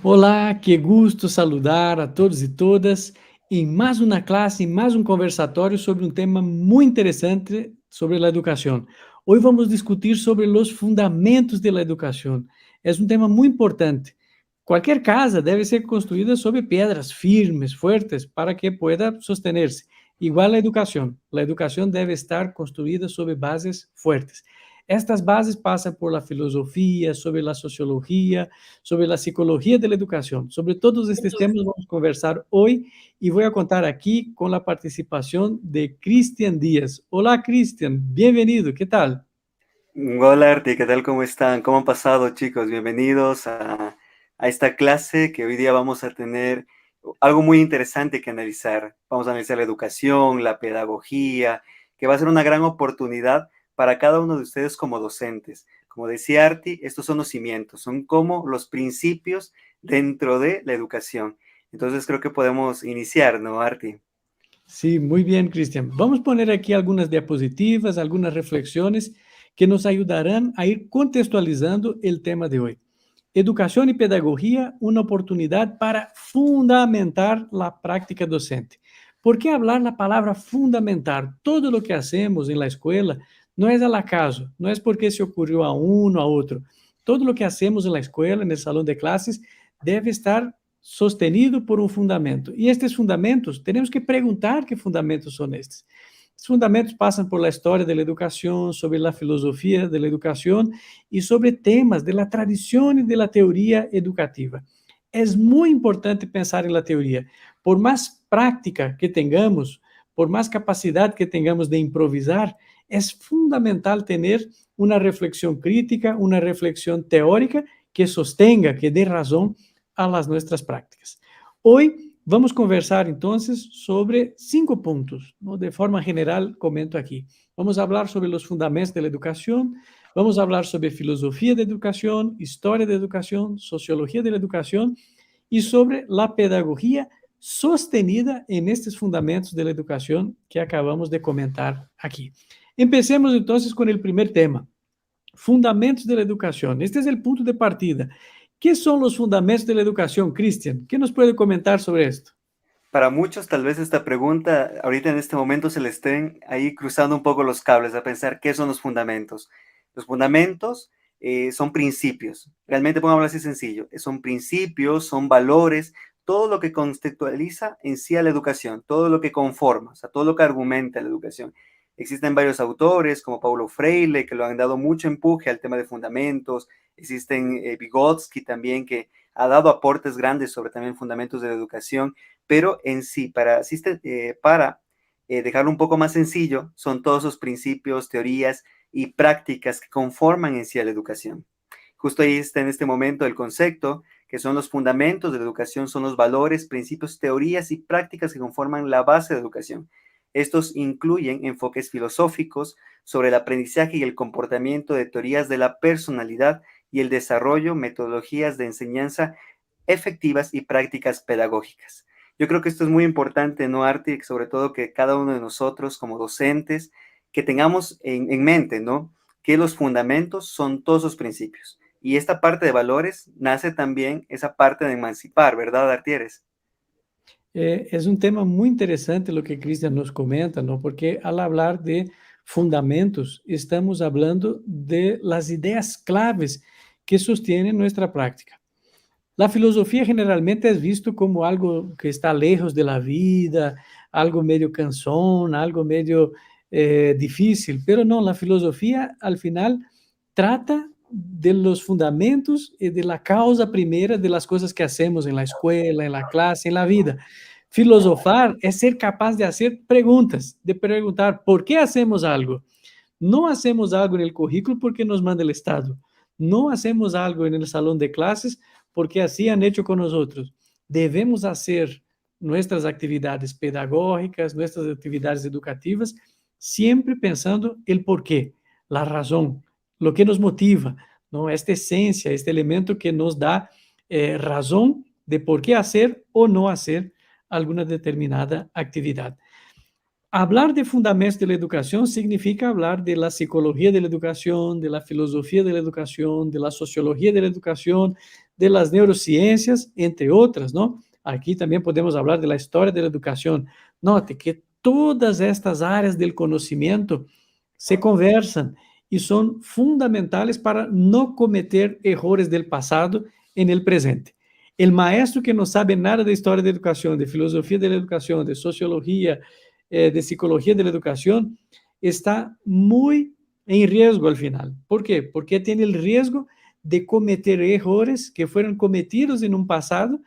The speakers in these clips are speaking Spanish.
Olá, que gusto saludar a todos e todas em mais uma classe, em mais um conversatório sobre um tema muito interessante sobre a educação. Hoje vamos discutir sobre os fundamentos da educação. É um tema muito importante. Qualquer casa deve ser construída sobre pedras firmes, fuertes, para que pueda sostener-se. Igual a educação. A educação deve estar construída sobre bases fuertes. Estas bases passam por la filosofia, sobre la sociologia, sobre la psicología de la educación. Sobre todos estes temas vamos conversar hoy y voy a contar aquí con la participación de Cristian Díaz. Hola, Cristian, bienvenido, ¿qué tal? Hola Arti, ¿qué tal? ¿Cómo están? ¿Cómo han pasado, chicos? Bienvenidos a esta clase que hoy día vamos a tener algo muy interesante que analizar. Vamos a analizar la educación, la pedagogía, que va a ser una gran oportunidad para cada uno de ustedes como docentes. Como decía Arti, estos son los cimientos, son como los principios dentro de la educación. Entonces creo que podemos iniciar, ¿no, Arti? Sí, muy bien, Cristian. Vamos a poner aquí algunas diapositivas, algunas reflexiones que nos ayudarán a ir contextualizando el tema de hoy. Educación y pedagogía, una oportunidad para fundamentar la práctica docente. ¿Por qué hablar la palabra fundamentar? Todo lo que hacemos en la escuela no es al acaso, no es porque se ocurrió a uno, a otro. Todo lo que hacemos en la escuela, en el salón de clases, debe estar sostenido por um fundamento. E estes fundamentos, temos que perguntar que fundamentos são estes. Os fundamentos passam por la história da educação, sobre a filosofia da educação e sobre temas da tradição e da teoria educativa. É muito importante pensar em la teoria. Por mais prática que tenhamos, por mais capacidade que tenhamos de improvisar, é fundamental ter uma reflexão crítica, uma reflexão teórica que sostenga, que dê razão a las nuestras prácticas. Hoy vamos conversar entonces sobre 5 puntos, ¿no? De forma general comento aquí. Vamos a hablar sobre los fundamentos de la educación, vamos a hablar sobre filosofía de educación, historia de educación, sociología de la educación y sobre la pedagogía sostenida en estos fundamentos de la educación que acabamos de comentar aquí. Empecemos entonces con el primer tema, fundamentos de la educación. Este es el punto de partida. ¿Qué son los fundamentos de la educación, Cristian? ¿Qué nos puede comentar sobre esto? Para muchos, tal vez esta pregunta, ahorita en este momento se le estén ahí cruzando un poco los cables a pensar qué son los fundamentos. Los fundamentos son principios. Realmente podemos hablar así sencillo. Son principios, son valores, todo lo que contextualiza en sí a la educación, todo lo que conforma, o sea, todo lo que argumenta la educación. Existen varios autores como Paulo Freire que lo han dado mucho empuje al tema de fundamentos. Existen Vygotsky también que ha dado aportes grandes sobre también fundamentos de la educación, pero en sí, para dejarlo un poco más sencillo, son todos esos principios, teorías y prácticas que conforman en sí a la educación. Justo ahí está en este momento el concepto, que son los fundamentos de la educación, son los valores, principios, teorías y prácticas que conforman la base de la educación. Estos incluyen enfoques filosóficos sobre el aprendizaje y el comportamiento de teorías de la personalidad y el desarrollo, metodologías de enseñanza efectivas y prácticas pedagógicas. Yo creo que esto es muy importante, ¿no, Arti? Sobre todo que cada uno de nosotros como docentes, que tengamos en mente, ¿no? Que los fundamentos son todos los principios. Y esta parte de valores nace también esa parte de emancipar, ¿verdad, Artieres? É um tema muito interessante o que Cristian nos comenta, não? Porque ao falar de fundamentos, estamos falando de las ideias claves que sostienen nossa prática. La filosofía generalmente es visto como algo que está lejos de la vida, algo medio cansón, algo medio difícil, pero no, la filosofía al final trata de los fundamentos y de la causa primera de las cosas que hacemos en la escuela, en la clase, en la vida. Filosofar es ser capaz de hacer preguntas, de preguntar por qué hacemos algo. No hacemos algo en el currículo porque nos manda el Estado. No hacemos algo en el salón de clases porque así han hecho con nosotros. Debemos hacer nuestras actividades pedagógicas, nuestras actividades educativas, siempre pensando el porqué, la razón, lo que nos motiva, ¿no? Esta esencia, este elemento que nos da razón de por qué hacer o no hacer alguna determinada actividad. Hablar de fundamentos de la educación significa hablar de la psicología de la educación, de la filosofía de la educación, de la sociología de la educación, de las neurociencias, entre otras, ¿no? Aquí también podemos hablar de la historia de la educación. Note que todas estas áreas del conocimiento se conversan y son fundamentales para no cometer errores del pasado en el presente. El maestro que no sabe nada de historia de educación, de filosofía de la educación, de sociología, de psicología de la educación, está muy en riesgo al final. ¿Por qué? Porque tiene el riesgo de cometer errores que fueron cometidos en un pasado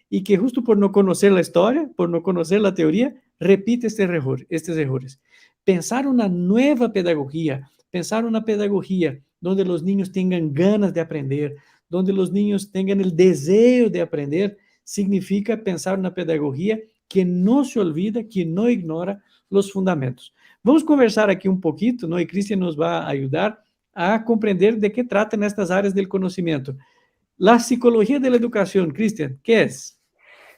y que justo por no conocer la historia, por no conocer la teoría, repite estos errores. Pensar una nueva pedagogía, pensar una pedagogía donde los niños tengan ganas de aprender, donde los niños tengan el deseo de aprender, significa pensar una pedagogía que no se olvida, que no ignora los fundamentos. Vamos conversar aqui um pouquinho, não? E Cristian nos vai ajudar a compreender de que tratam estas áreas do conhecimento. La psicología de la educación, Cristian, ¿qué es?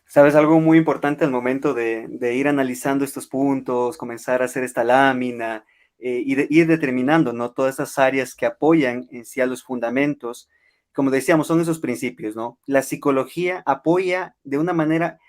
Sabes, algo muy importante al momento de ir analizando estos puntos, comenzar a hacer esta lámina y de ir determinando, ¿no? Todas esas áreas que apoyan en sí a los fundamentos. Como decíamos, son esos principios, ¿no? La psicología apoya de una manera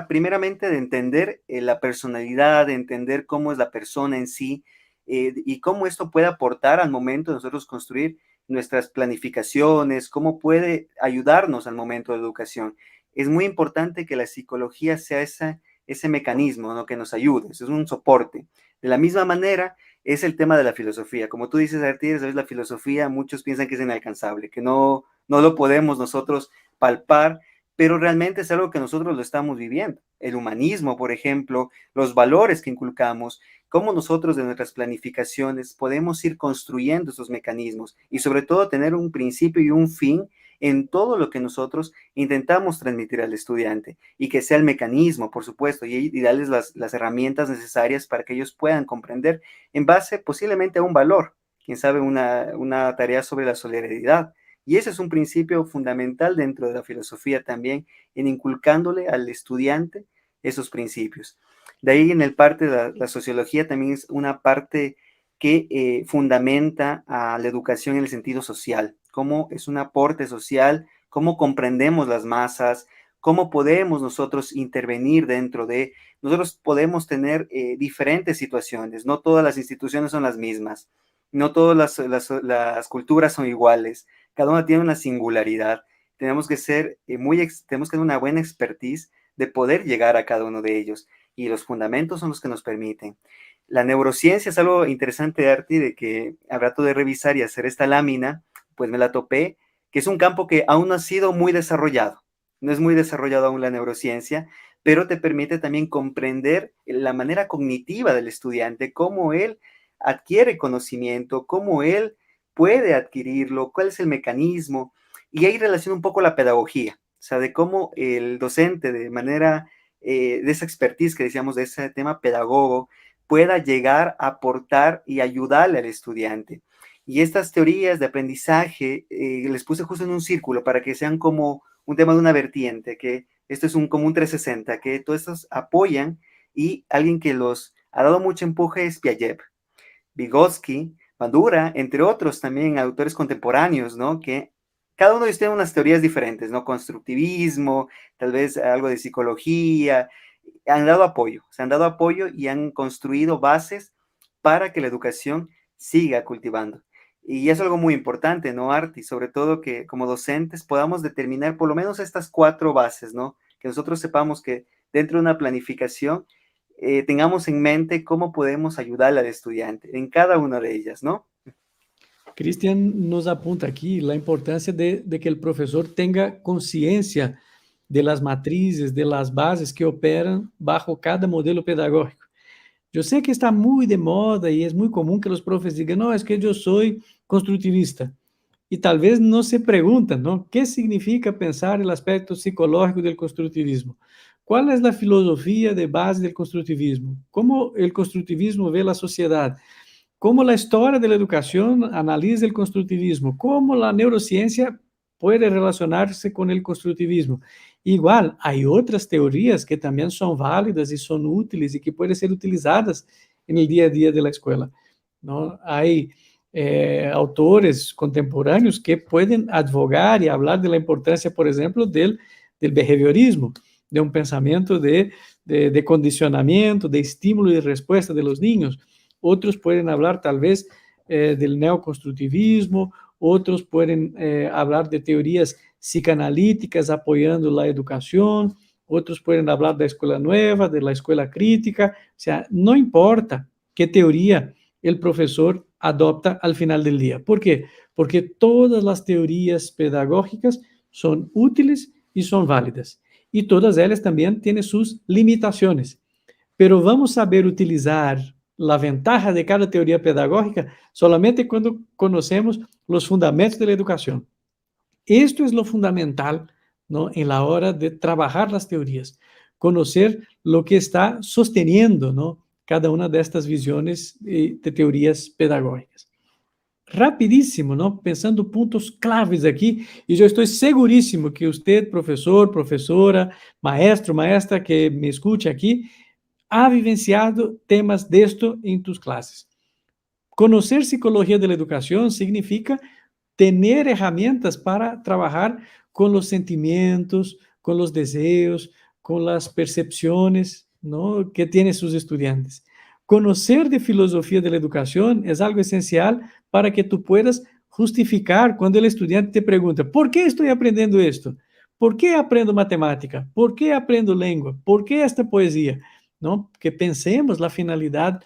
primeramente de entender la personalidad, de entender cómo es la persona en sí y cómo esto puede aportar al momento de nosotros construir nuestras planificaciones, cómo puede ayudarnos al momento de educación. Es muy importante que la psicología sea ese mecanismo, ¿no? Que nos ayude, es un soporte. De la misma manera es el tema de la filosofía. Como tú dices, Artiles, ¿sabes? La filosofía muchos piensan que es inalcanzable, que no lo podemos nosotros palpar, pero realmente es algo que nosotros lo estamos viviendo. El humanismo, por ejemplo, los valores que inculcamos, cómo nosotros de nuestras planificaciones podemos ir construyendo esos mecanismos y sobre todo tener un principio y un fin en todo lo que nosotros intentamos transmitir al estudiante y que sea el mecanismo, por supuesto, y darles las herramientas necesarias para que ellos puedan comprender en base posiblemente a un valor, quién sabe, una tarea sobre la solidaridad. Y ese es un principio fundamental dentro de la filosofía también, en inculcándole al estudiante esos principios. De ahí en el parte de la sociología también es una parte que fundamenta a la educación en el sentido social, cómo es un aporte social, cómo comprendemos las masas, cómo podemos nosotros intervenir nosotros podemos tener diferentes situaciones, no todas las instituciones son las mismas, no todas las culturas son iguales, cada una tiene una singularidad, tenemos que tenemos que tener una buena expertise de poder llegar a cada uno de ellos y los fundamentos son los que nos permiten. La neurociencia es algo interesante, Arti, de que al rato de revisar y hacer esta lámina, pues me la topé, que es un campo que aún no ha sido muy desarrollado. No es muy desarrollado aún la neurociencia, pero te permite también comprender la manera cognitiva del estudiante, cómo él adquiere conocimiento, cómo él puede adquirirlo, cuál es el mecanismo, y ahí relaciona un poco la pedagogía, o sea, de cómo el docente de esa expertise que decíamos, de ese tema pedagogo, pueda llegar a aportar y ayudarle al estudiante. Y estas teorías de aprendizaje les puse justo en un círculo para que sean como un tema de una vertiente, que esto es como un 360, que todos estos apoyan y alguien que los ha dado mucho empuje es Piaget, Vygotsky, Bandura, entre otros también autores contemporáneos, ¿no? Que cada uno de ellos tiene unas teorías diferentes, ¿no? Constructivismo, tal vez algo de psicología, se han dado apoyo y han construido bases para que la educación siga cultivando. Y es algo muy importante, ¿no, Arti? Sobre todo que como docentes podamos determinar por lo menos estas 4 bases, ¿no? Que nosotros sepamos que dentro de una planificación tengamos en mente cómo podemos ayudar al estudiante en cada una de ellas, ¿no? Cristian nos apunta aquí la importancia de que el profesor tenga conciencia de las matrices, de las bases que operan bajo cada modelo pedagógico. Yo sé que está muy de moda y es muy común que los profes digan, no, es que yo soy constructivista. Y tal vez no se preguntan, ¿no? ¿Qué significa pensar el aspecto psicológico del constructivismo? ¿Cuál es la filosofía de base del constructivismo? ¿Cómo el constructivismo ve la sociedad? ¿Cómo la historia de la educación analiza el constructivismo? ¿Cómo la neurociencia puede relacionarse con el constructivismo? Igual, hay otras teorías que también son válidas y son útiles y que pueden ser utilizadas en el día a día de la escuela, ¿no? Hay autores contemporáneos que pueden advogar y hablar de la importancia, por ejemplo, del behaviorismo, de un pensamiento de condicionamiento, de estímulo y respuesta de los niños. Otros pueden hablar tal vez del neoconstructivismo, otros pueden hablar de teorías psicanalíticas apoyando la educación, otros pueden hablar de la escuela nueva, de la escuela crítica. O sea, no importa qué teoría el profesor adopta al final del día. ¿Por qué? Porque todas las teorías pedagógicas son útiles y son válidas. Y todas ellas también tienen sus limitaciones. Pero vamos a saber utilizar la ventaja de cada teoría pedagógica solamente cuando conocemos los fundamentos de la educación. Esto es lo fundamental, ¿no?, en la hora de trabajar las teorías, conocer lo que está sosteniendo, ¿no?, cada una de estas visiones de teorías pedagógicas. Rapidísimo, ¿no?, pensando puntos claves aquí, y yo estoy segurísimo que usted, profesor, profesora, maestro, maestra que me escucha aquí, ha vivenciado temas de esto en tus clases. Conocer psicología de la educación significa tener herramientas para trabajar con los sentimientos, con los deseos, con las percepciones, ¿no?, que tienen sus estudiantes. Conocer de filosofía de la educación es algo esencial para que tú puedas justificar cuando el estudiante te pregunta, ¿por qué estoy aprendiendo esto? ¿Por qué aprendo matemática? ¿Por qué aprendo lengua? ¿Por qué esta poesía? ¿No? Que pensemos la finalidad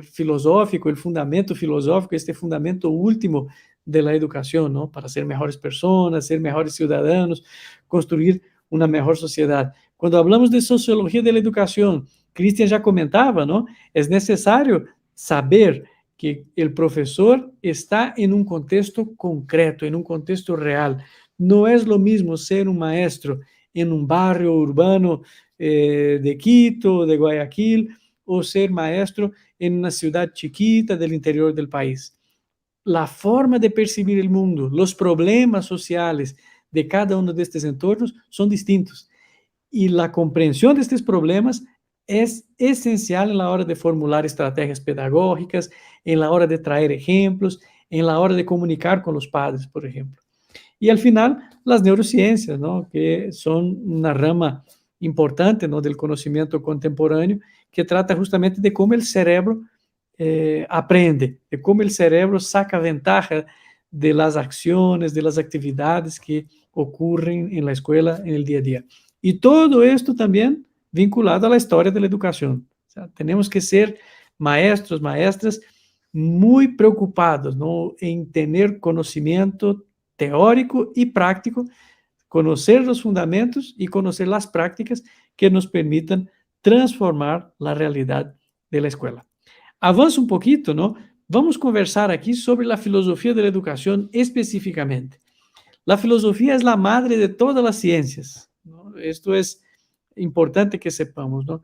filosófico, el fundamento filosófico, este fundamento último de la educación, ¿no?, para ser mejores personas, ser mejores ciudadanos, construir una mejor sociedad. Cuando hablamos de sociología de la educación, Cristian ya comentaba, ¿no?, es necesario saber que el profesor está en un contexto concreto, en un contexto real. No es lo mismo ser un maestro en un barrio urbano de Quito, de Guayaquil, o ser maestro en una ciudad chiquita del interior del país. La forma de percibir el mundo, los problemas sociales de cada uno de estos entornos son distintos. Y la comprensión de estos problemas es esencial en la hora de formular estrategias pedagógicas, en la hora de traer ejemplos, en la hora de comunicar con los padres, por ejemplo. Y al final, las neurociencias, ¿no?, que son una rama importante, ¿no?, del conocimiento contemporáneo, que trata justamente de cómo el cerebro aprende, de cómo el cerebro saca ventaja de las acciones, de las actividades que ocurren en la escuela en el día a día. Y todo esto también vinculado a la historia de la educación. O sea, tenemos que ser maestros, maestras muy preocupados, ¿no?, en tener conocimiento teórico y práctico, conocer los fundamentos y conocer las prácticas que nos permitan transformar la realidad de la escuela. Avanza un poquito, ¿no? Vamos a conversar aquí sobre la filosofía de la educación específicamente. La filosofía es la madre de todas las ciencias, ¿no? Esto es importante que sepamos, ¿no?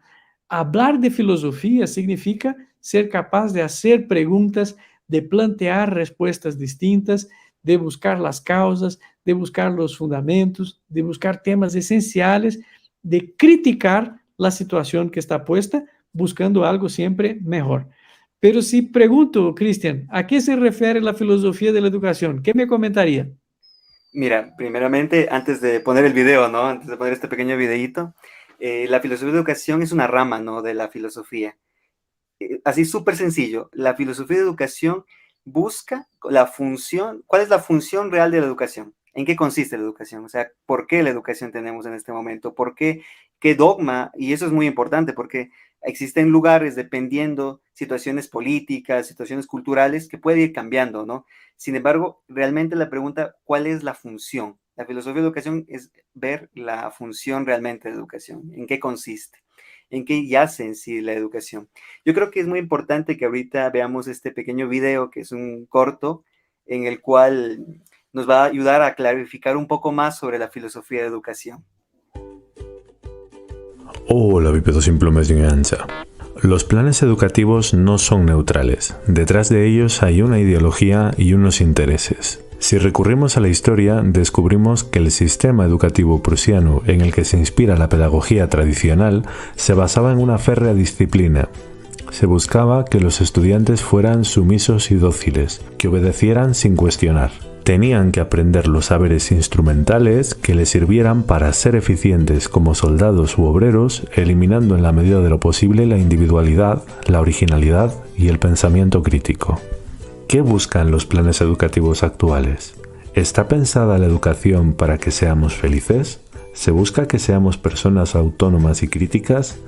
Hablar de filosofía significa ser capaz de hacer preguntas, de plantear respuestas distintas, de buscar las causas, de buscar los fundamentos, de buscar temas esenciales, de criticar la situación que está puesta, buscando algo siempre mejor. Pero si pregunto, Cristian, ¿a qué se refiere la filosofía de la educación? ¿Qué me comentaría? Mira, primeramente, antes de poner el video, ¿no?, antes de poner este pequeño videíto, la filosofía de educación es una rama, ¿no?, de la filosofía. Así súper sencillo, la filosofía de educación busca la función, ¿cuál es la función real de la educación? ¿En qué consiste la educación? O sea, ¿por qué la educación tenemos en este momento? ¿Por qué? ¿Qué dogma? Y eso es muy importante porque existen lugares dependiendo situaciones políticas, situaciones culturales que puede ir cambiando, ¿no? Sin embargo, realmente la pregunta, ¿cuál es la función? La filosofía de educación es ver la función realmente de educación, en qué consiste, en qué yace en sí la educación. Yo creo que es muy importante que ahorita veamos este pequeño video, que es un corto, en el cual nos va a ayudar a clarificar un poco más sobre la filosofía de educación. Hola, bípedos sin plumas ni ancha. Los planes educativos no son neutrales. Detrás de ellos hay una ideología y unos intereses. Si recurrimos a la historia, descubrimos que el sistema educativo prusiano en el que se inspira la pedagogía tradicional se basaba en una férrea disciplina. Se buscaba que los estudiantes fueran sumisos y dóciles, que obedecieran sin cuestionar. Tenían que aprender los saberes instrumentales que les sirvieran para ser eficientes como soldados u obreros, eliminando en la medida de lo posible la individualidad, la originalidad y el pensamiento crítico. ¿Qué buscan los planes educativos actuales? ¿Está pensada la educación para que seamos felices? ¿Se busca que seamos personas autónomas y críticas?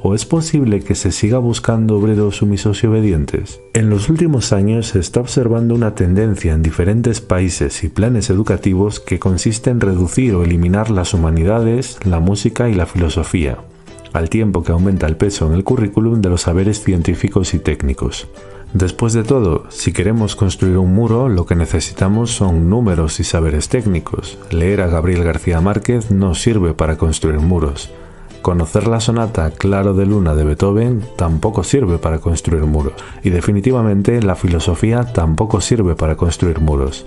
¿O es posible que se siga buscando obreros sumisos y obedientes? En los últimos años se está observando una tendencia en diferentes países y planes educativos que consiste en reducir o eliminar las humanidades, la música y la filosofía, al tiempo que aumenta el peso en el currículum de los saberes científicos y técnicos. Después de todo, si queremos construir un muro, lo que necesitamos son números y saberes técnicos. Leer a Gabriel García Márquez no sirve para construir muros. Conocer la sonata Claro de Luna de Beethoven tampoco sirve para construir muros. Y definitivamente la filosofía tampoco sirve para construir muros.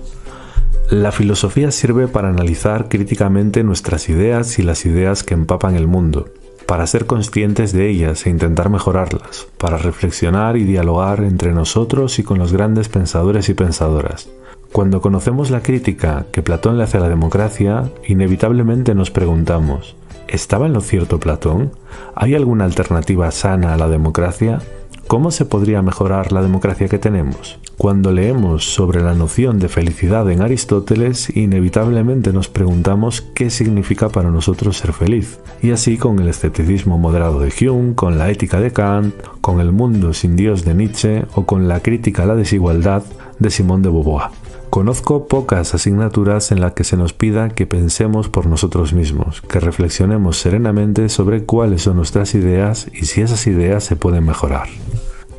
La filosofía sirve para analizar críticamente nuestras ideas y las ideas que empapan el mundo, para ser conscientes de ellas e intentar mejorarlas, para reflexionar y dialogar entre nosotros y con los grandes pensadores y pensadoras. Cuando conocemos la crítica que Platón le hace a la democracia, inevitablemente nos preguntamos: ¿estaba en lo cierto Platón? ¿Hay alguna alternativa sana a la democracia? ¿Cómo se podría mejorar la democracia que tenemos? Cuando leemos sobre la noción de felicidad en Aristóteles, inevitablemente nos preguntamos qué significa para nosotros ser feliz. Y así con el escepticismo moderado de Hume, con la ética de Kant, con el mundo sin Dios de Nietzsche o con la crítica a la desigualdad de Simone de Beauvoir. Conozco pocas asignaturas en las que se nos pida que pensemos por nosotros mismos, que reflexionemos serenamente sobre cuáles son nuestras ideas y si esas ideas se pueden mejorar.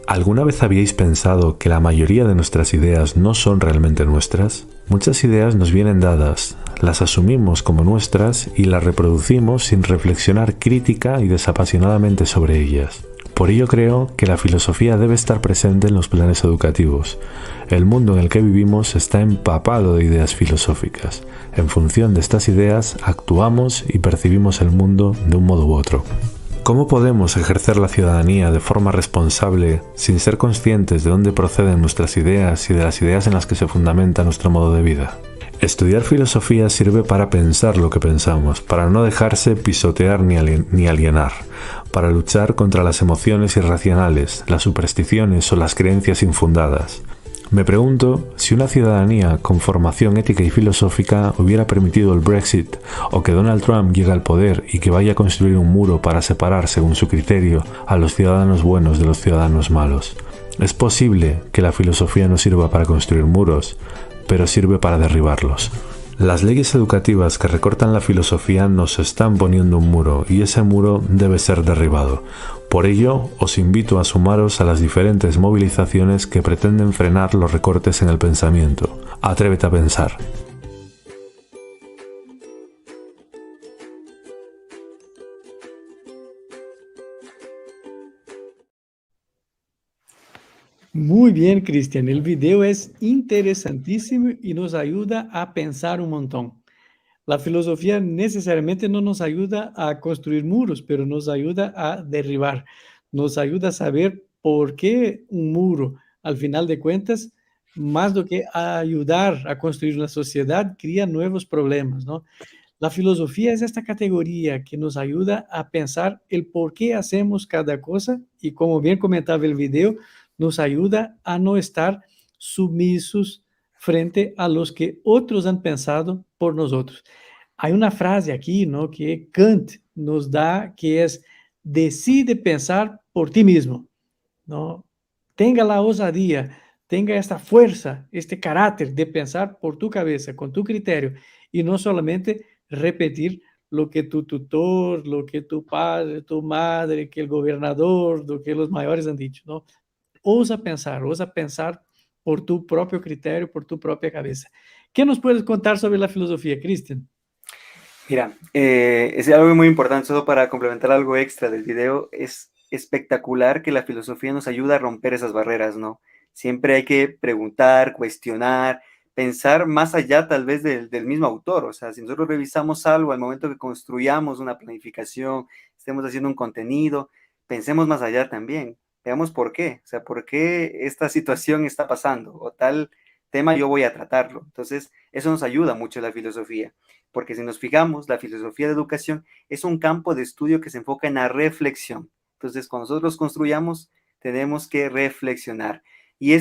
¿Alguna vez habíais pensado que la mayoría de nuestras ideas no son realmente nuestras? Muchas ideas nos vienen dadas, las asumimos como nuestras y las reproducimos sin reflexionar crítica y desapasionadamente sobre ellas. Por ello creo que la filosofía debe estar presente en los planes educativos. El mundo en el que vivimos está empapado de ideas filosóficas. En función de estas ideas, actuamos y percibimos el mundo de un modo u otro. ¿Cómo podemos ejercer la ciudadanía de forma responsable sin ser conscientes de dónde proceden nuestras ideas y de las ideas en las que se fundamenta nuestro modo de vida? Estudiar filosofía sirve para pensar lo que pensamos, para no dejarse pisotear ni alienar, para luchar contra las emociones irracionales, las supersticiones o las creencias infundadas. Me pregunto si una ciudadanía con formación ética y filosófica hubiera permitido el Brexit o que Donald Trump llegue al poder y que vaya a construir un muro para separar, según su criterio, a los ciudadanos buenos de los ciudadanos malos. Es posible que la filosofía no sirva para construir muros, pero sirve para derribarlos. Las leyes educativas que recortan la filosofía nos están poniendo un muro y ese muro debe ser derribado. Por ello, os invito a sumaros a las diferentes movilizaciones que pretenden frenar los recortes en el pensamiento. Atrévete a pensar. Muy bien, Cristian. El video es interesantísimo y nos ayuda a pensar un montón. La filosofía necesariamente no nos ayuda a construir muros, pero nos ayuda a derribar. Nos ayuda a saber por qué un muro, al final de cuentas, más do que a ayudar a construir una sociedad, cría nuevos problemas, ¿no? La filosofía es esta categoría que nos ayuda a pensar el por qué hacemos cada cosa y, como bien comentaba el video, nos ayuda a no estar sumisos frente a los que otros han pensado por nosotros. Hay una frase aquí, ¿no?, que Kant nos da, que es: decide pensar por ti mismo, ¿no? Tenga la osadía, tenga esta fuerza, este carácter de pensar por tu cabeza, con tu criterio, y no solamente repetir lo que tu tutor, lo que tu padre, tu madre, que el gobernador, lo que los mayores han dicho, ¿no? Ousa pensar por tu propio criterio, por tu propia cabeza. ¿Qué nos puedes contar sobre la filosofía, Cristian? Mira, es algo muy importante, solo para complementar algo extra del video. Es espectacular que la filosofía nos ayuda a romper esas barreras, ¿no? Siempre hay que preguntar, cuestionar, pensar más allá tal vez del mismo autor. O sea, si nosotros revisamos algo al momento que construyamos una planificación, estemos haciendo un contenido, pensemos más allá también. veamos por qué, o sea, por qué esta situación está pasando o tal tema yo voy a tratarlo. Entonces, eso nos ayuda mucho la filosofía, porque si nos fijamos, la filosofía de educación es un campo de estudio que se enfoca en la reflexión. Entonces, cuando nosotros construyamos, tenemos que reflexionar y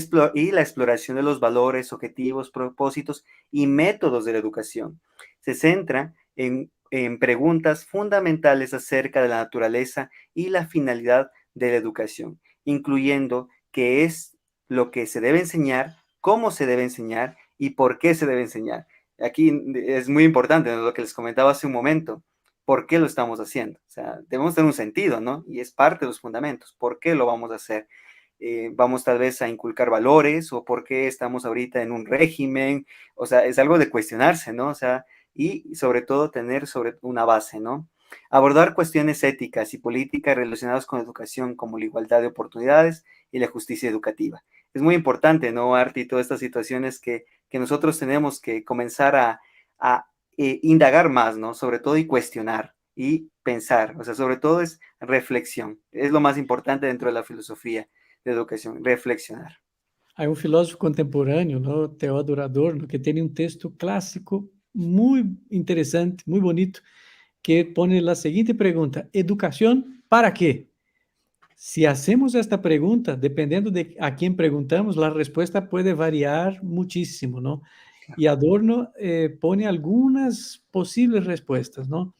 la exploración de los valores, objetivos, propósitos y métodos de la educación. Se centra en preguntas fundamentales acerca de la naturaleza y la finalidad de la educación, incluyendo qué es lo que se debe enseñar, cómo se debe enseñar y por qué se debe enseñar. Aquí es muy importante, ¿no?, lo que les comentaba hace un momento. ¿Por qué lo estamos haciendo? O sea, debemos tener un sentido, ¿no? Y es parte de los fundamentos. ¿Por qué lo vamos a hacer? Vamos tal vez a inculcar valores o por qué estamos ahorita en un régimen. O sea, es algo de cuestionarse, ¿no? O sea, y sobre todo tener sobre una base, ¿no? Abordar cuestiones éticas y políticas relacionadas con educación como la igualdad de oportunidades y la justicia educativa. Es muy importante, ¿no, Arti? Todas estas situaciones que nosotros tenemos que comenzar a indagar más, ¿no? Sobre todo y cuestionar y pensar, o sea, sobre todo es reflexión. Es lo más importante dentro de la filosofía de educación, reflexionar. Hay un filósofo contemporáneo, ¿no? Teódoro Adorno, que tiene un texto clásico muy interesante, muy bonito, que pone la siguiente pregunta: ¿educación para qué? Si hacemos esta pregunta, dependiendo de a quién preguntamos, la respuesta puede variar muchísimo, ¿no? Y Adorno pone algunas posibles respuestas, ¿no?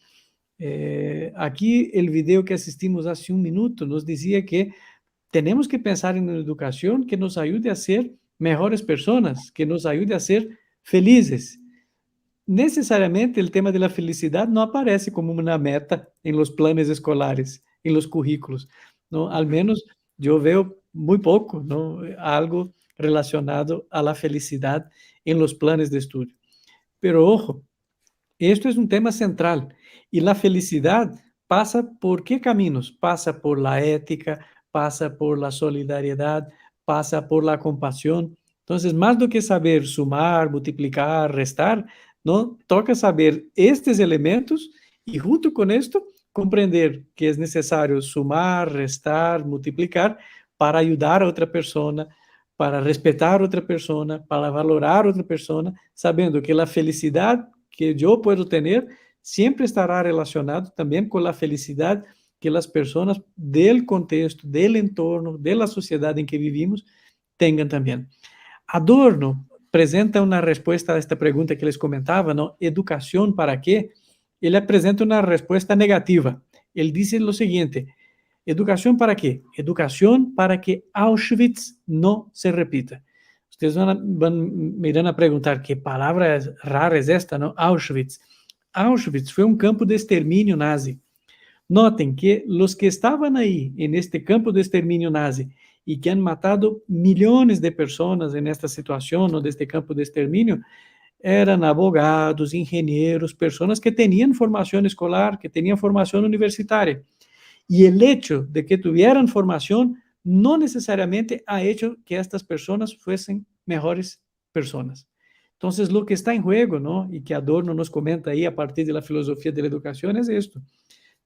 Aquí el video que asistimos hace un minuto nos decía que tenemos que pensar en una educación que nos ayude a ser mejores personas, que nos ayude a ser felices. Necesariamente el tema de la felicidad no aparece como una meta en los planes escolares, en los currículos, ¿no? Al menos yo veo muy poco, ¿no? Algo relacionado a la felicidad en los planes de estudio. Pero ojo, esto es un tema central y la felicidad pasa por qué caminos? Pasa por la ética, pasa por la solidaridad, pasa por la compasión. Entonces, más do que saber sumar, multiplicar, restar, ¿no? Toca saber estes elementos y junto con esto compreender que es necesario sumar, restar, multiplicar para ayudar a otra persona, para respetar a otra persona, para valorar a otra persona, sabiendo que la felicidad que yo puedo tener siempre estará relacionado también con la felicidad que las personas del contexto, del entorno, de la sociedad en que vivimos tengan también. Adorno presenta una respuesta a esta pregunta que les comentaba, ¿no? ¿Educación para qué? Él presenta una respuesta negativa. Él dice lo siguiente: ¿educación para qué? Educación para que Auschwitz no se repita. Ustedes me irán a preguntar, ¿qué palabra rara es esta, no? Auschwitz. Auschwitz fue un campo de exterminio nazi. Notem que os que estavam aí, neste campo de extermínio nazi, e que han matado milhões de pessoas nesta situação, no deste campo de extermínio, eram abogados, engenheiros, pessoas que tinham formação escolar, que tinham formação universitária. E o hecho de que tuvieran formação não necessariamente ha hecho que estas pessoas fossem melhores pessoas. Então, o que está em jogo, ¿no? E que Adorno nos comenta aí a partir da filosofia da educação é isto.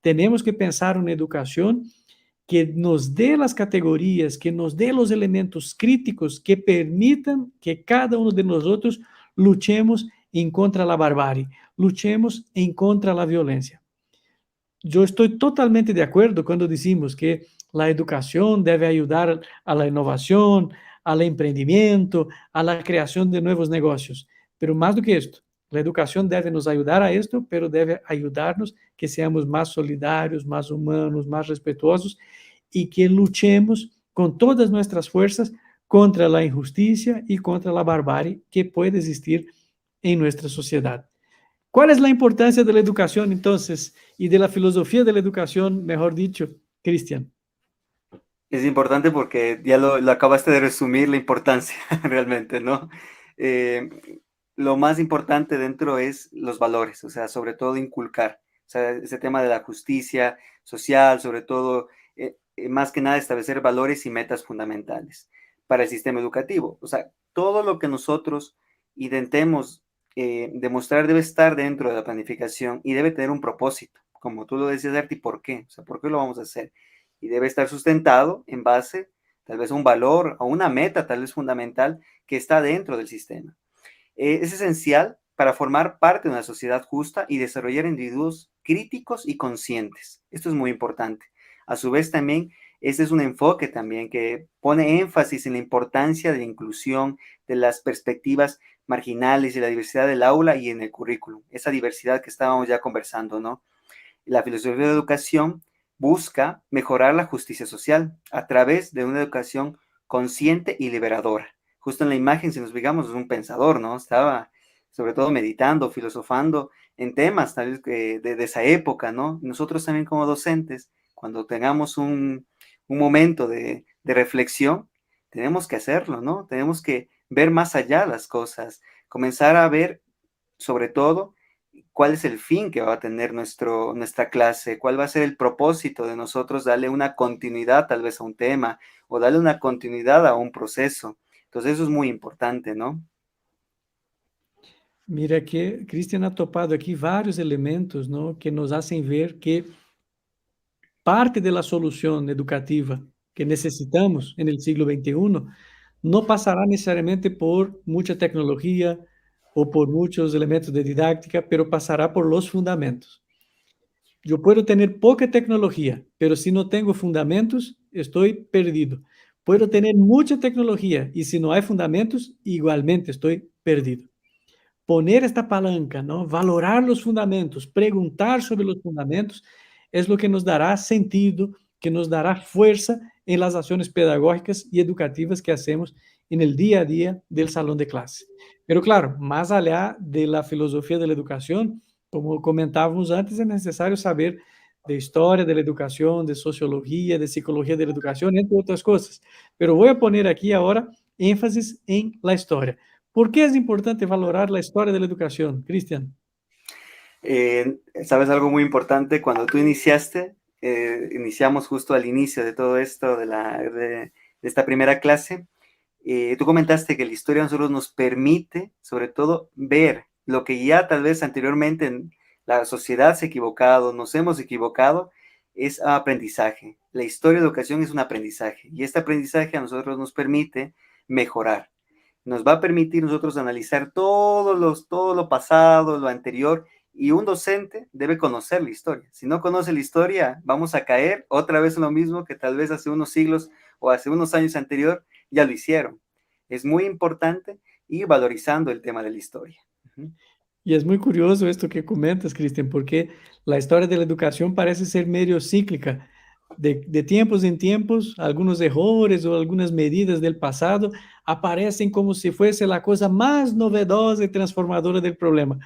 Tenemos que pensar una educación que nos dé las categorías, que nos dé los elementos críticos que permitan que cada uno de nosotros luchemos en contra de la barbarie, luchemos en contra de la violencia. Yo estoy totalmente de acuerdo cuando decimos que la educación debe ayudar a la innovación, al emprendimiento, a la creación de nuevos negocios. Pero más do que esto, la educación debe nos ayudar a esto, pero debe ayudarnos que seamos más solidarios, más humanos, más respetuosos y que luchemos con todas nuestras fuerzas contra la injusticia y contra la barbarie que puede existir en nuestra sociedad. ¿Cuál es la importancia de la educación entonces y de la filosofía de la educación, mejor dicho, Cristian? Es importante porque ya lo acabaste de resumir la importancia realmente, ¿no? Lo más importante dentro es los valores, o sea, sobre todo inculcar, o sea, ese tema de la justicia social, sobre todo, más que nada establecer valores y metas fundamentales para el sistema educativo. O sea, todo lo que nosotros intentemos demostrar debe estar dentro de la planificación y debe tener un propósito, como tú lo decías, Arti, ¿por qué? O sea, ¿por qué lo vamos a hacer? y debe estar sustentado en base tal vez a un valor, a una meta tal vez fundamental que está dentro del sistema. Es esencial para formar parte de una sociedad justa y desarrollar individuos críticos y conscientes. Esto es muy importante. A su vez también, este es un enfoque también que pone énfasis en la importancia de la inclusión, de las perspectivas marginales y la diversidad del aula y en el currículum. Esa diversidad que estábamos ya conversando, ¿no? La filosofía de la educación busca mejorar la justicia social a través de una educación consciente y liberadora. Justo en la imagen, si nos fijamos, es un pensador, ¿no? Estaba sobre todo meditando, filosofando en temas tal vez de esa época, ¿no? Nosotros también como docentes, cuando tengamos un momento de reflexión, tenemos que hacerlo, ¿no? Tenemos que ver más allá las cosas, comenzar a ver sobre todo cuál es el fin que va a tener nuestra clase, cuál va a ser el propósito de nosotros darle una continuidad tal vez a un tema o darle una continuidad a un proceso. Entonces eso es muy importante, ¿no? Mira que Cristian ha topado aqui vários elementos, não, que nos hacen ver que parte da solução educativa que necessitamos no siglo XXI não passará necessariamente por muita tecnologia ou por muitos elementos de didáctica, pero passará por los fundamentos. Eu posso ter pouca tecnologia, pero se não tenho fundamentos, estou perdido. Puedo ter muita tecnologia e se não há fundamentos, igualmente estou perdido. Poner esta palanca, ¿no? Valorar los fundamentos, preguntar sobre los fundamentos, es lo que nos dará sentido, que nos dará fuerza en las acciones pedagógicas y educativas que hacemos en el día a día del salón de clase. Pero claro, más allá de la filosofía de la educación, como comentábamos antes, es necesario saber de historia de la educación, de sociología, de psicología de la educación, entre otras cosas. Pero voy a poner aquí ahora énfasis en la historia. ¿Por qué es importante valorar la historia de la educación, Cristian? Sabes algo muy importante, cuando tú iniciaste, iniciamos justo al inicio de todo esto, de esta primera clase, tú comentaste que la historia a nosotros nos permite, sobre todo, ver lo que ya tal vez anteriormente en la sociedad se ha equivocado, nos hemos equivocado, es aprendizaje. La historia de educación es un aprendizaje y este aprendizaje a nosotros nos permite mejorar. Nos va a permitir nosotros analizar todo lo pasado, lo anterior, y un docente debe conocer la historia. Si no conoce la historia, vamos a caer otra vez en lo mismo que tal vez hace unos siglos o hace unos años anterior ya lo hicieron. Es muy importante ir valorizando el tema de la historia. Uh-huh. Y es muy curioso esto que comentas, Cristian, porque la historia de la educación parece ser medio cíclica. De tiempos en tiempos, algunos errores o algunas medidas del pasado aparecen como si fuese la cosa más novedosa y transformadora del problema,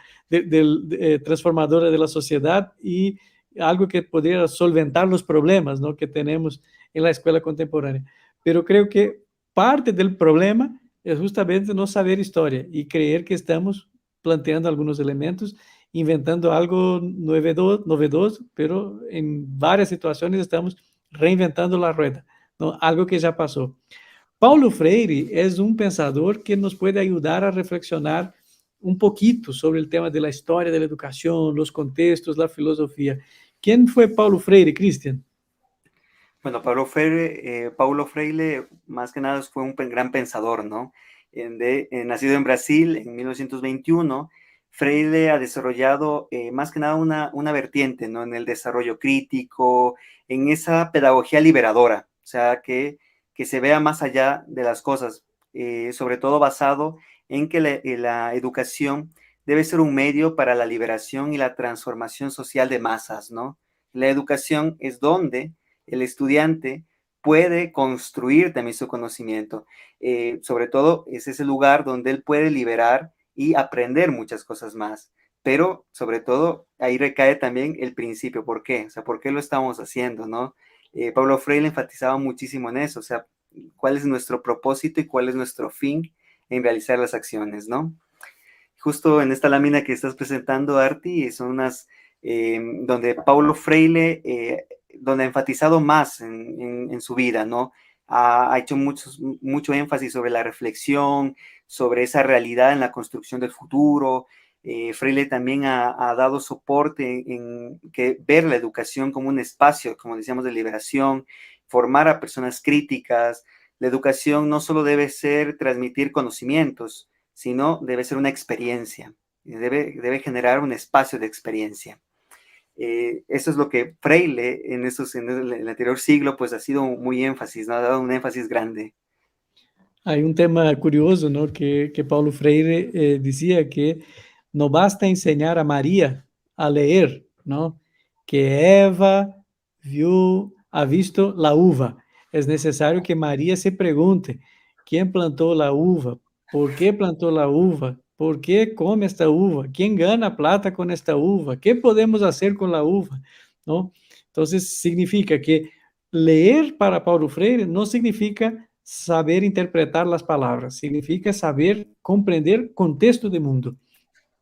transformadora de la sociedad y algo que podría solventar los problemas, ¿no?, que tenemos en la escuela contemporánea. Pero creo que parte del problema es justamente no saber historia y creer que estamos planteando algunos elementos, inventando algo novedoso, pero en varias situaciones estamos reinventando la rueda, ¿no?, algo que ya pasó. Paulo Freire es un pensador que nos puede ayudar a reflexionar un poquito sobre el tema de la historia de la educación, los contextos, la filosofía. ¿Quién fue Paulo Freire, Cristian? Bueno, Paulo Freire, más que nada fue un gran pensador, ¿no? Nacido en Brasil en 1921, Freire ha desarrollado más que nada una vertiente, ¿no?, en el desarrollo crítico, en esa pedagogía liberadora, o sea, que se vea más allá de las cosas, sobre todo basado en que la educación debe ser un medio para la liberación y la transformación social de masas, ¿no? La educación es donde el estudiante puede construir también su conocimiento. Sobre todo es ese lugar donde él puede liberar y aprender muchas cosas más. Pero sobre todo ahí recae también el principio. ¿Por qué? O sea, ¿por qué lo estamos haciendo, no? Paulo Freire enfatizaba muchísimo en eso. O sea, ¿cuál es nuestro propósito y cuál es nuestro fin en realizar las acciones, no? Justo en esta lámina que estás presentando, Arti, son unas donde Paulo Freire donde ha enfatizado más en su vida, ¿no? Ha hecho mucho énfasis sobre la reflexión, sobre esa realidad en la construcción del futuro, Freire también ha dado soporte en que ver la educación como un espacio, como decíamos, de liberación, formar a personas críticas. La educación no solo debe ser transmitir conocimientos, sino debe ser una experiencia, debe generar un espacio de experiencia. Eso es lo que Freire en el anterior siglo pues ha sido muy énfasis, ¿no? Ha dado un énfasis grande. Hay un tema curioso, ¿no? Que Paulo Freire decía que no basta enseñar a María a leer, ¿no? Que Eva ha visto la uva. Es necesario que María se pregunte, ¿quién plantó la uva? ¿Por qué plantó la uva? ¿Por qué come esta uva? ¿Quién gana plata con esta uva? ¿Qué podemos hacer con la uva? ¿No? Entonces, significa que leer para Paulo Freire no significa saber interpretar las palabras, significa saber comprender contexto de mundo,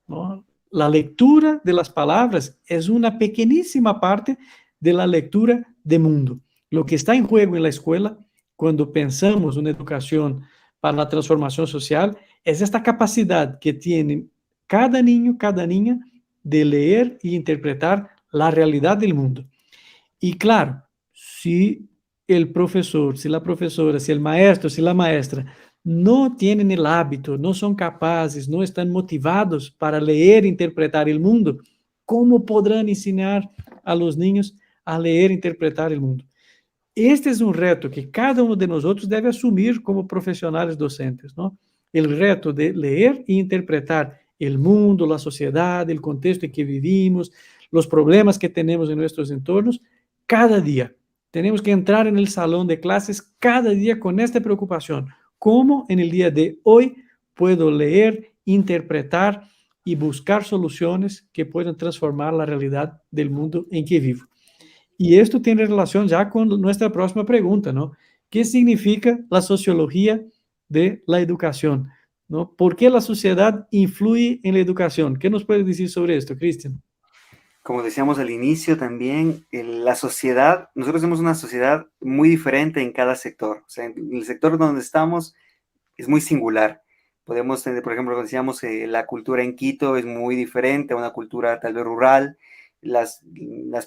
¿no? La lectura de las palabras es una pequeñísima parte de la lectura de mundo. Lo que está en juego en la escuela, cuando pensamos una educación para la transformación social, es esta capacidad que tiene cada niño, cada niña, de leer e interpretar la realidad del mundo. Y claro, si el profesor, si la profesora, si el maestro, si la maestra no tienen el hábito, no son capaces, no están motivados para leer e interpretar el mundo, ¿cómo podrán enseñar a los niños a leer e interpretar el mundo? Este es un reto que cada uno de nosotros debe asumir como profesionales docentes, ¿no? El reto de leer e interpretar el mundo, la sociedad, el contexto en que vivimos, los problemas que tenemos en nuestros entornos, cada día. Tenemos que entrar en el salón de clases cada día con esta preocupación. ¿Cómo en el día de hoy puedo leer, interpretar y buscar soluciones que puedan transformar la realidad del mundo en que vivo? Y esto tiene relación ya con nuestra próxima pregunta, ¿no? ¿Qué significa la sociología de la educación? ¿No? ¿Por qué la sociedad influye en la educación? ¿Qué nos puede decir sobre esto, Cristian? Como decíamos al inicio también, la sociedad, nosotros somos una sociedad muy diferente en cada sector. O sea, en el sector donde estamos es muy singular. Podemos tener, por ejemplo, decíamos, la cultura en Quito es muy diferente a una cultura tal vez rural, las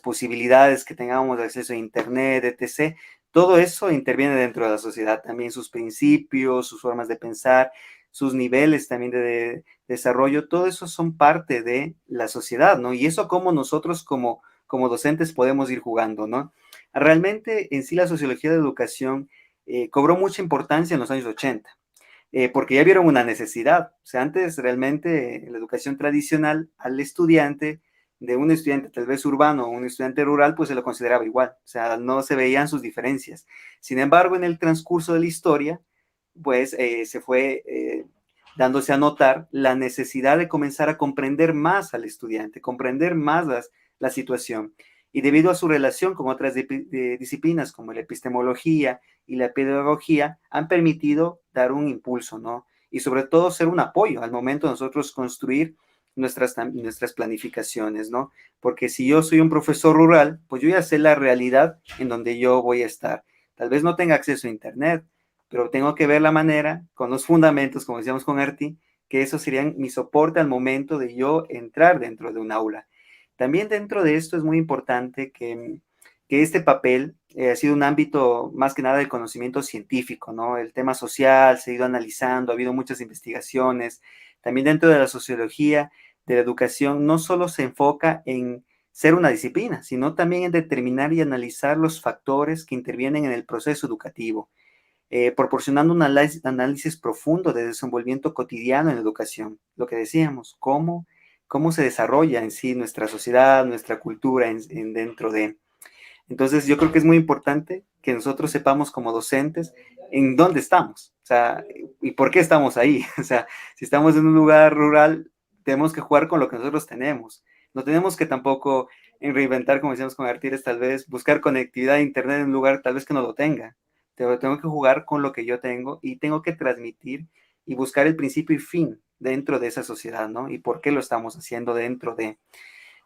posibilidades que tengamos de acceso a Internet, etc. Todo eso interviene dentro de la sociedad, también sus principios, sus formas de pensar, sus niveles también de desarrollo, todo eso son parte de la sociedad, ¿no? Y eso como nosotros como docentes podemos ir jugando, ¿no? Realmente en sí la sociología de educación cobró mucha importancia en los años 80, porque ya vieron una necesidad. O sea, antes realmente la educación tradicional al estudiante, de un estudiante tal vez urbano o un estudiante rural, pues se lo consideraba igual. O sea, no se veían sus diferencias. Sin embargo, en el transcurso de la historia, pues se fue dándose a notar la necesidad de comenzar a comprender más al estudiante, comprender más la situación. Y debido a su relación con otras disciplinas como la epistemología y la pedagogía, han permitido dar un impulso, ¿no? Y sobre todo ser un apoyo al momento de nosotros construir nuestras planificaciones, ¿no? Porque si yo soy un profesor rural, pues yo ya sé la realidad en donde yo voy a estar. Tal vez no tenga acceso a Internet, pero tengo que ver la manera, con los fundamentos, como decíamos con Arti, que eso serían mi soporte al momento de yo entrar dentro de un aula. También dentro de esto es muy importante que este papel ha sido un ámbito más que nada del conocimiento científico, ¿no? El tema social se ha ido analizando, ha habido muchas investigaciones. También dentro de la sociología de la educación no solo se enfoca en ser una disciplina, sino también en determinar y analizar los factores que intervienen en el proceso educativo, proporcionando un análisis profundo de desenvolvimiento cotidiano en la educación. Lo que decíamos, cómo se desarrolla en sí nuestra sociedad, nuestra cultura dentro de. Entonces yo creo que es muy importante que nosotros sepamos como docentes en dónde estamos, o sea, y por qué estamos ahí. O sea, si estamos en un lugar rural, tenemos que jugar con lo que nosotros tenemos. No tenemos que tampoco reinventar, como decíamos con Artires, tal vez buscar conectividad a Internet en un lugar tal vez que no lo tenga. Tengo que jugar con lo que yo tengo y tengo que transmitir y buscar el principio y fin dentro de esa sociedad, ¿no? Y por qué lo estamos haciendo dentro de.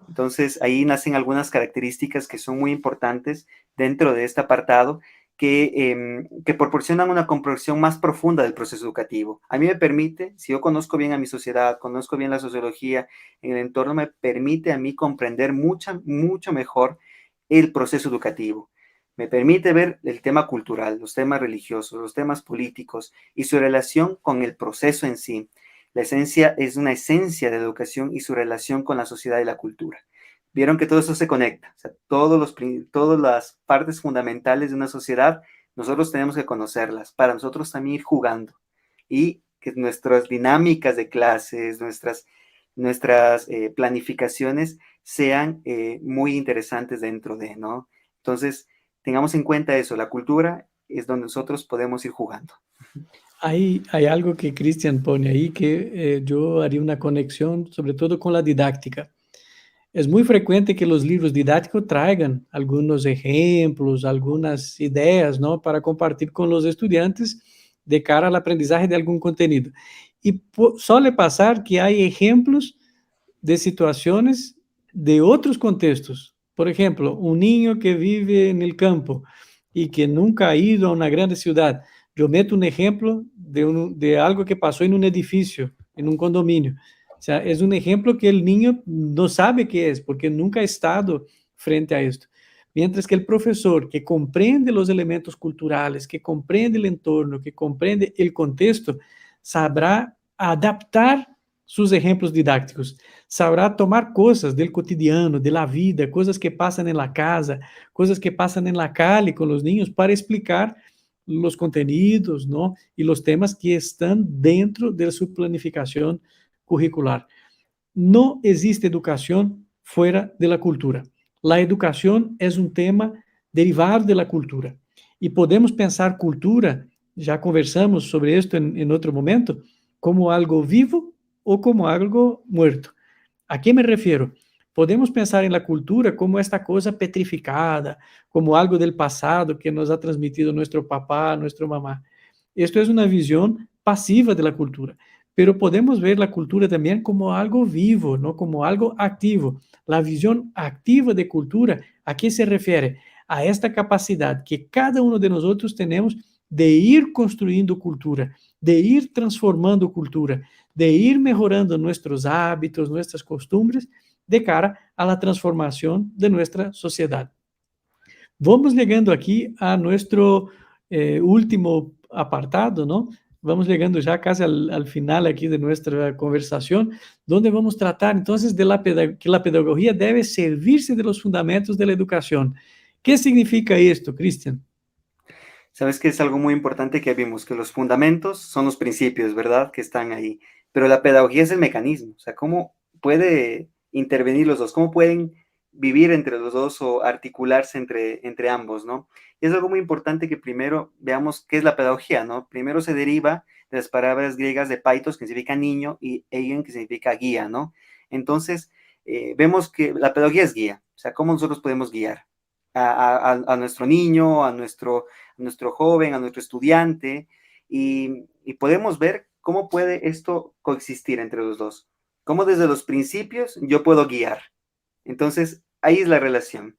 Entonces, ahí nacen algunas características que son muy importantes dentro de este apartado, que proporcionan una comprensión más profunda del proceso educativo. A mí me permite, si yo conozco bien a mi sociedad, conozco bien la sociología en el entorno, me permite a mí comprender mucho mejor el proceso educativo. Me permite ver el tema cultural, los temas religiosos, los temas políticos y su relación con el proceso en sí. La esencia es una esencia de la educación y su relación con la sociedad y la cultura. Vieron que todo eso se conecta, o sea, todas las partes fundamentales de una sociedad, nosotros tenemos que conocerlas para nosotros también ir jugando y que nuestras dinámicas de clases, nuestras planificaciones sean muy interesantes dentro de, ¿no? Entonces, tengamos en cuenta eso, la cultura es donde nosotros podemos ir jugando. Hay algo que Cristian pone ahí que yo haría una conexión, sobre todo con la didáctica. Es muy frecuente que los libros didácticos traigan algunos ejemplos, algunas ideas, ¿no? Para compartir con los estudiantes de cara al aprendizaje de algún contenido. Y suele pasar que hay ejemplos de situaciones de otros contextos. Por ejemplo, un niño que vive en el campo y que nunca ha ido a una grande ciudad. Yo meto un ejemplo de algo que pasó en un edificio, en un condominio. O sea, es un ejemplo que el niño no sabe qué es, porque nunca ha estado frente a esto. Mientras que el profesor que comprende los elementos culturales, que comprende el entorno, que comprende el contexto, sabrá adaptar sus ejemplos didácticos, sabrá tomar cosas del cotidiano, de la vida, cosas que pasan en la casa, cosas que pasan en la calle con los niños para explicar los contenidos, ¿no? Y los temas que están dentro de su planificación curricular. No existe educación fuera de la cultura. La educación es un tema derivado de la cultura. Y podemos pensar cultura, ya conversamos sobre esto en otro momento, como algo vivo o como algo muerto. ¿A qué me refiero? Podemos pensar en la cultura como esta cosa petrificada, como algo del pasado que nos ha transmitido nuestro papá, nuestra mamá. Esto es una visión pasiva de la cultura, pero podemos ver la cultura también como algo vivo, no como algo activo. La visión activa de cultura, ¿a qué se refiere? A esta capacidad que cada uno de nosotros tenemos de ir construyendo cultura, de ir transformando cultura, de ir mejorando nuestros hábitos, nuestras costumbres, de cara a la transformación de nuestra sociedad. Vamos llegando aquí a nuestro último apartado, ¿no? Vamos llegando ya casi al final aquí de nuestra conversación, donde vamos a tratar entonces de que la pedagogía debe servirse de los fundamentos de la educación. ¿Qué significa esto, Cristian? Sabes que es algo muy importante que vimos, que los fundamentos son los principios, ¿verdad? Que están ahí, pero la pedagogía es el mecanismo, o sea, cómo puede intervenir los dos, cómo pueden vivir entre los dos o articularse entre ambos, ¿no? Y es algo muy importante que primero veamos qué es la pedagogía, ¿no? Primero se deriva de las palabras griegas de paitos, que significa niño, y eigen, que significa guía, ¿no? Entonces, vemos que la pedagogía es guía, o sea, cómo nosotros podemos guiar a nuestro niño, a nuestro joven, a nuestro estudiante, y podemos ver cómo puede esto coexistir entre los dos. Cómo desde los principios yo puedo guiar. Entonces, ahí es la relación.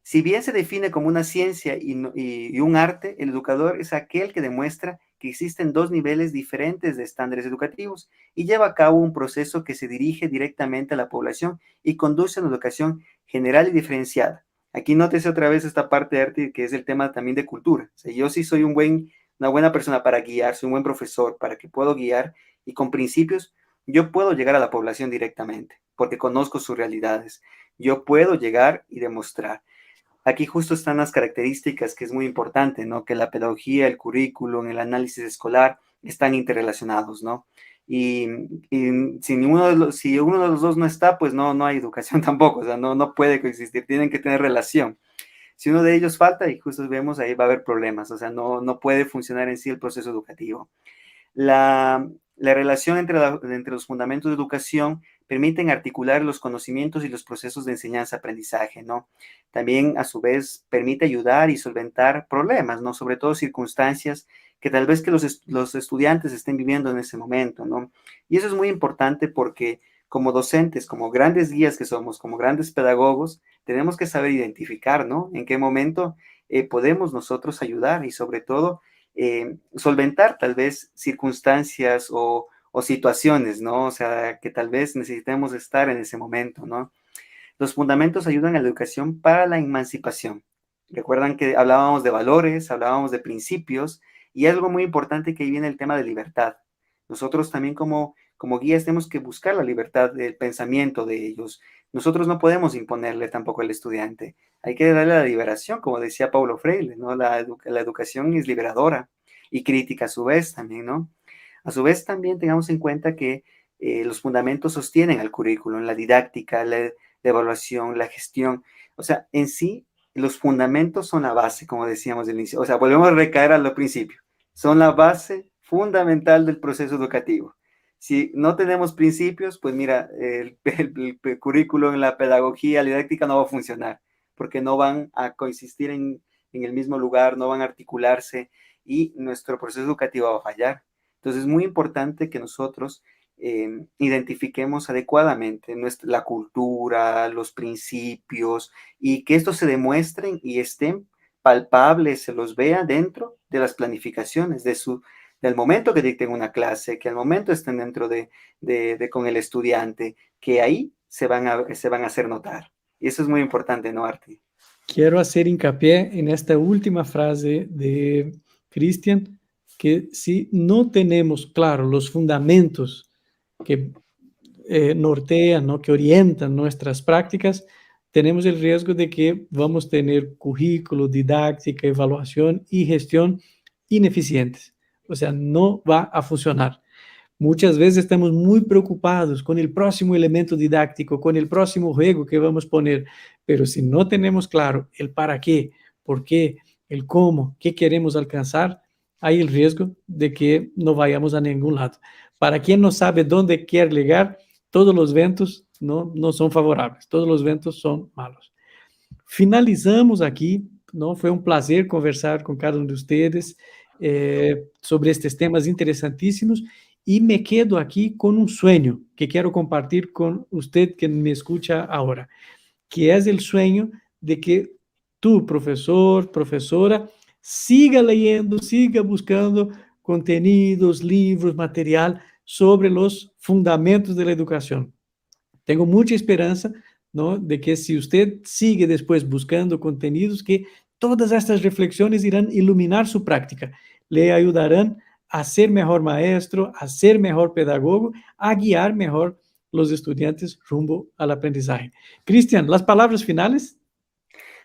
Si bien se define como una ciencia y un arte, el educador es aquel que demuestra que existen dos niveles diferentes de estándares educativos y lleva a cabo un proceso que se dirige directamente a la población y conduce a una educación general y diferenciada. Aquí nótese otra vez esta parte de arte que es el tema también de cultura. O sea, yo sí soy una buena persona para guiar, soy un buen profesor para que puedo guiar y con principios yo puedo llegar a la población directamente porque conozco sus realidades. Yo puedo llegar y demostrar. Aquí justo están las características que es muy importante, ¿no? Que la pedagogía, el currículum, el análisis escolar están interrelacionados, ¿no? Y si uno de los dos no está, pues no hay educación tampoco, o sea, no puede coexistir, tienen que tener relación. Si uno de ellos falta, y justo vemos, ahí va a haber problemas, o sea, no puede funcionar en sí el proceso educativo. La relación entre los fundamentos de educación permiten articular los conocimientos y los procesos de enseñanza-aprendizaje, ¿no? También, a su vez, permite ayudar y solventar problemas, ¿no? Sobre todo circunstancias que tal vez que los estudiantes estén viviendo en ese momento, ¿no? Y eso es muy importante porque como docentes, como grandes guías que somos, como grandes pedagogos, tenemos que saber identificar, ¿no? En qué momento podemos nosotros ayudar y sobre todo solventar tal vez circunstancias o situaciones, ¿no? O sea, que tal vez necesitemos estar en ese momento, ¿no? Los fundamentos ayudan a la educación para la emancipación. Recuerdan que hablábamos de valores, hablábamos de principios, y algo muy importante que ahí viene el tema de libertad. Nosotros también como guías tenemos que buscar la libertad del pensamiento de ellos. Nosotros no podemos imponerle tampoco al estudiante. Hay que darle la liberación, como decía Paulo Freire, ¿no? La educación es liberadora y crítica a su vez también, ¿no? A su vez también tengamos en cuenta que los fundamentos sostienen al currículum, la didáctica, la evaluación, la gestión. O sea, en sí, los fundamentos son la base, como decíamos al inicio. O sea, volvemos a recaer a lo principio. Son la base fundamental del proceso educativo. Si no tenemos principios, pues mira, el currículum, la pedagogía, la didáctica no va a funcionar, porque no van a coexistir en el mismo lugar, no van a articularse y nuestro proceso educativo va a fallar. Entonces es muy importante que nosotros identifiquemos adecuadamente la cultura, los principios y que estos se demuestren y estén palpables, se los vea dentro de las planificaciones del momento que dicten una clase, que al momento estén dentro con el estudiante, que ahí se van a hacer notar. Y eso es muy importante, ¿no, Arti? Quiero hacer hincapié en esta última frase de Cristian, que si no tenemos claro los fundamentos que nortean, ¿no? Que orientan nuestras prácticas, tenemos el riesgo de que vamos a tener currículo, didáctica, evaluación y gestión ineficientes. O sea, no va a funcionar. Muchas veces estamos muy preocupados con el próximo elemento didáctico, con el próximo juego que vamos a poner, pero si no tenemos claro el para qué, por qué, el cómo, qué queremos alcanzar, hay el riesgo de que no vayamos a ningún lado. Para quien no sabe dónde quiere llegar, todos los ventos no son favorables, todos los ventos son malos. Finalizamos aqui, não? Foi um prazer conversar com cada um de vocês sobre estes temas interessantíssimos e me quedo aqui com um sonho que quero compartilhar com você que me escuta agora, que é o sonho de que tu, professor, professora, siga leyendo, siga buscando contenidos, livros, material sobre os fundamentos da educação. Tenho muita esperança, ¿no? De que si usted sigue después buscando contenidos, que todas estas reflexiones irán a iluminar su práctica, le ayudarán a ser mejor maestro, a ser mejor pedagogo, a guiar mejor los estudiantes rumbo al aprendizaje. Cristian, las palabras finales.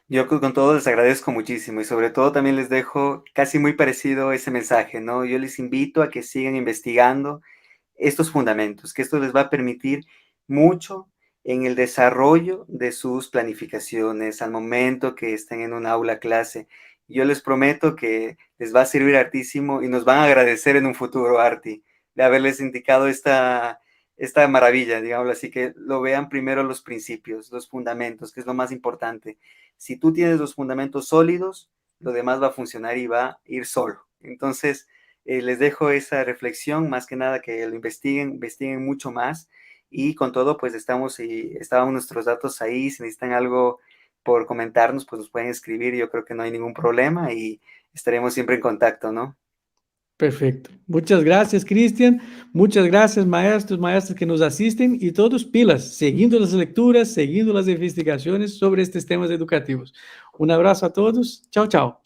Yo con todo les agradezco muchísimo y sobre todo también les dejo casi muy parecido ese mensaje, ¿no? Yo les invito a que sigan investigando estos fundamentos, que esto les va a permitir mucho en el desarrollo de sus planificaciones al momento que estén en un aula clase. Yo les prometo que les va a servir hartísimo y nos van a agradecer en un futuro, Arti, de haberles indicado esta maravilla, digámoslo así, que lo vean primero los principios, los fundamentos, que es lo más importante. Si tú tienes los fundamentos sólidos, lo demás va a funcionar y va a ir solo. Entonces, les dejo esa reflexión, más que nada que lo investiguen mucho más. Y con todo, pues estaban nuestros datos ahí. Si necesitan algo por comentarnos, pues nos pueden escribir. Yo creo que no hay ningún problema y estaremos siempre en contacto, ¿no? Perfecto. Muchas gracias, Cristian. Muchas gracias, maestros, maestras que nos asisten y todos pilas, siguiendo las lecturas, siguiendo las investigaciones sobre estos temas educativos. Un abrazo a todos. Chao, chao.